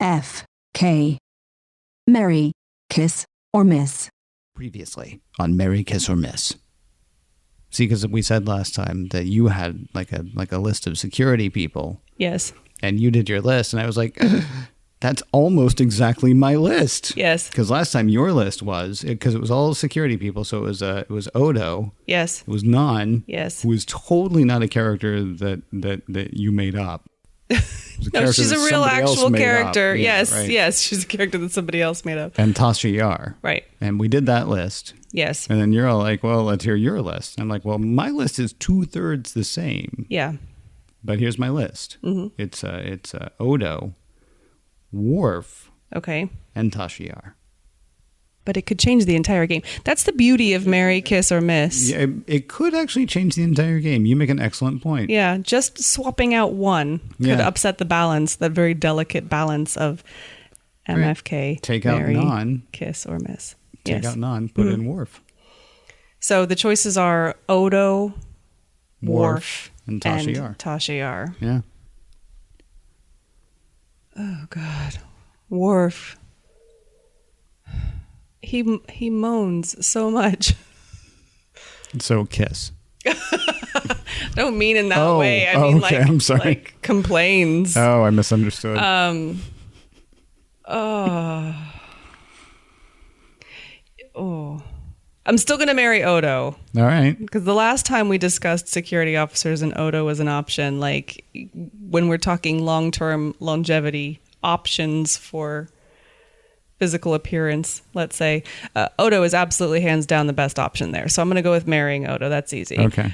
MFK. Marry, kiss, or miss. Previously on Marry, Kiss, or Miss. See, because we said last time that you had like a list of security people. Yes. And you did your list, and I was like, that's almost exactly my list. Yes. Because last time your list was, because it was all security people, so it was Odo. Yes. It was Non. Yes. Who was totally not a character that you made up. No, she's a real actual character. Yeah, yes, right. yes, she's a character that somebody else made up. And Tasha Yar. Right. And we did that list. Yes. And then you're all like, well, let's hear your list. I'm like, well, my list is 2/3 the same. Yeah. But here's my list. Mm-hmm. It's Odo, Worf, okay, and Tasha Yar. But it could change the entire game. That's the beauty of Marry, Kiss, or Miss. Yeah, it could actually change the entire game. You make an excellent point. Yeah, just swapping out one could upset the balance, that very delicate balance of MFK. Right. Take Marry, out Non. Kiss, or Miss. Take out Non, put in Worf. So the choices are Odo, Worf, and Tasha Yar. Tasha Yar. Yeah. Oh, God. Worf. He moans so much. So Kiss. I don't mean in that way. I mean, okay. I'm sorry. like complains. Oh, I misunderstood. I'm still going to marry Odo. All right. Because the last time we discussed security officers and Odo was an option, like when we're talking long-term longevity options for physical appearance, let's say, Odo is absolutely hands down the best option there. So I'm going to go with marrying Odo. That's easy. Okay.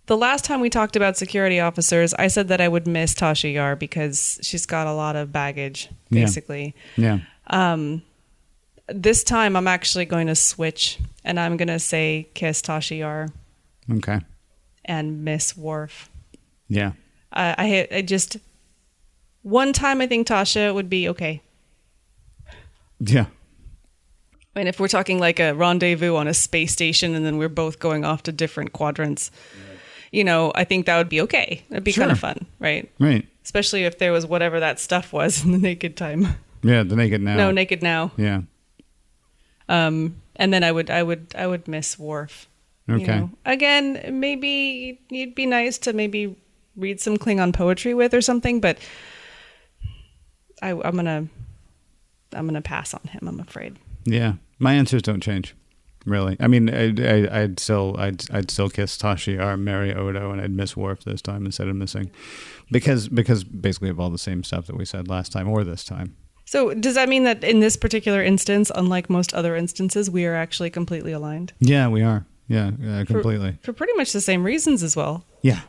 The last time we talked about security officers, I said that I would miss Tasha Yar because she's got a lot of baggage, basically. Yeah. This time I'm actually going to switch and I'm going to say kiss Tasha Yar. Okay. And miss Worf. Yeah. I just one time I think Tasha would be okay. Yeah. And if we're talking like a rendezvous on a space station and then we're both going off to different quadrants, you know, I think that would be okay. It'd be kind of fun, right? Right. Especially if there was whatever that stuff was in the Naked Time. Yeah, the Naked Now. No, Naked Now. Yeah. And then I would miss Worf. Okay. You know? Again, maybe it'd be nice to maybe read some Klingon poetry with or something, but I'm gonna pass on him, I'm afraid. Yeah. My answers don't change. Really. I mean, I'd still kiss Tasha Yar, marry Odo, and I'd miss Worf this time instead of missing, because basically of all the same stuff that we said last time or this time. So does that mean that in this particular instance, unlike most other instances, we are actually completely aligned? Yeah, we are. Yeah, completely. For pretty much the same reasons as well. Yeah.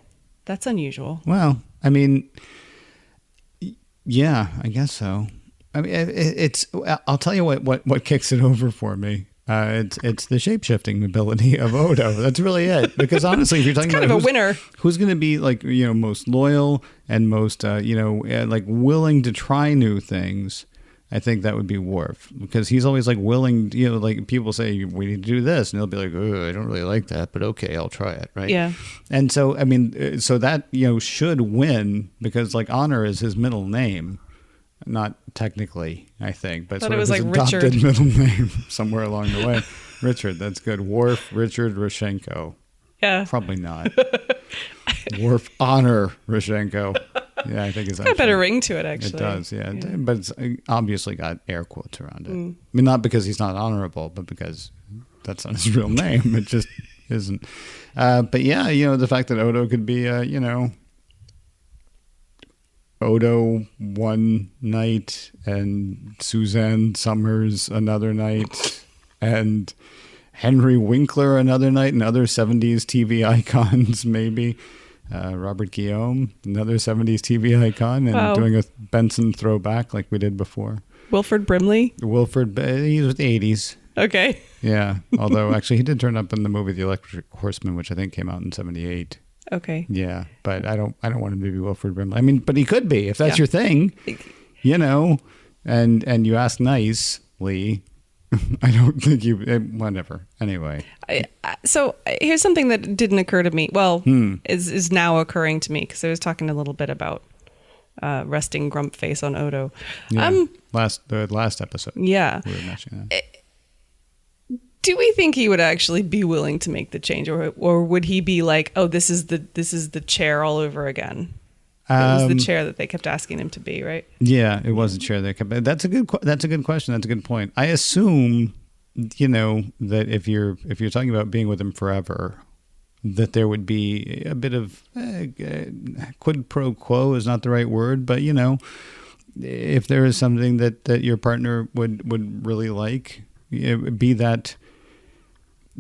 That's unusual. Well, I mean, yeah, I guess so. I mean, it's. I'll tell you what kicks it over for me. It's the shape-shifting ability of Odo. That's really it. Because honestly, if you're talking it's kind about of a winner, who's going to be like, you know, most loyal and most like willing to try new things, I think that would be Worf, because he's always like willing. You know, like people say we need to do this, and he'll be like, "Oh, I don't really like that, but okay, I'll try it." Right? Yeah. And so I mean, so that should win, because like Honor is his middle name. Not technically, I think, but sort of his like adopted Richard. Middle name somewhere along the way. Richard, that's good. Worf Richard Rishenko. Yeah. Probably not. Worf Honor Rishenko. Yeah, I think it's got a better ring to it, actually. It does, yeah. But it's obviously got air quotes around it. I mean, not because he's not honorable, but because that's not his real name. It just isn't. But yeah, the fact that Odo could be, Odo one night and Suzanne Summers another night and Henry Winkler another night and other 70s TV icons maybe. Robert Guillaume, another 70s TV icon, and doing a Benson throwback like we did before. Wilford Brimley? He was the 80s. Okay. Yeah, although actually he did turn up in the movie The Electric Horseman, which I think came out in 78. Okay. Yeah, but I don't want him to be Wilford Brimley. I mean, but he could be if that's your thing, and you ask nicely. I don't think whatever. Anyway. So here's something that didn't occur to me. Well, is now occurring to me because I was talking a little bit about resting grump face on Odo. Yeah. The last episode. Yeah. We were mentioning that. Do we think he would actually be willing to make the change, or would he be like, "Oh, this is the chair all over again"? It was the chair that they kept asking him to be, right? Yeah, it was a chair that kept. That's a good question. That's a good point. I assume, that if you're talking about being with him forever, that there would be a bit of quid pro quo is not the right word, but if there is something that your partner would really like, be that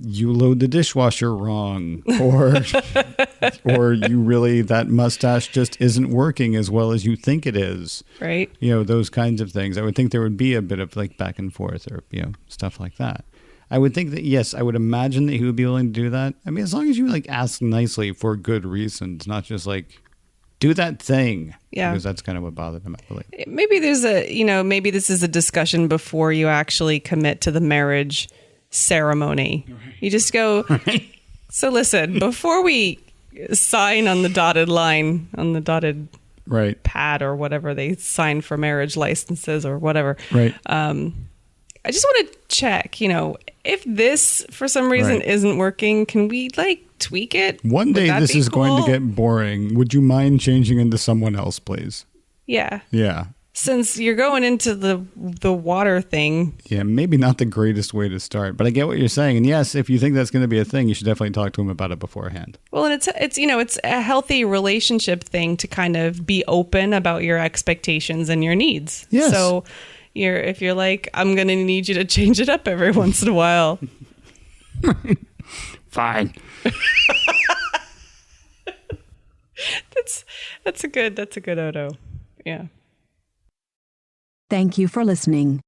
you load the dishwasher wrong, or you really, that mustache just isn't working as well as you think it is. Right. Those kinds of things. I would think there would be a bit of like back and forth or, stuff like that. I would think that, yes, I would imagine that he would be willing to do that. I mean, as long as you like ask nicely for good reasons, not just like do that thing. Yeah. Because that's kind of what bothered him, I believe. Maybe there's maybe this is a discussion before you actually commit to the marriage ceremony. Right. You just go, right. So listen, before we sign on the dotted line, on the dotted right. pad or whatever they sign for marriage licenses or whatever. Right. I just want to check, if this for some reason isn't working, can we like tweak it? One day this is going to get boring. Would you mind changing into someone else, please? Yeah. Yeah. Since you're going into the water thing. Yeah, maybe not the greatest way to start, but I get what you're saying. And yes, if you think that's going to be a thing, you should definitely talk to him about it beforehand. Well, and it's a healthy relationship thing to kind of be open about your expectations and your needs. Yes. So if you're like, I'm going to need you to change it up every once in a while. Fine. That's a good Odo. Yeah. Thank you for listening.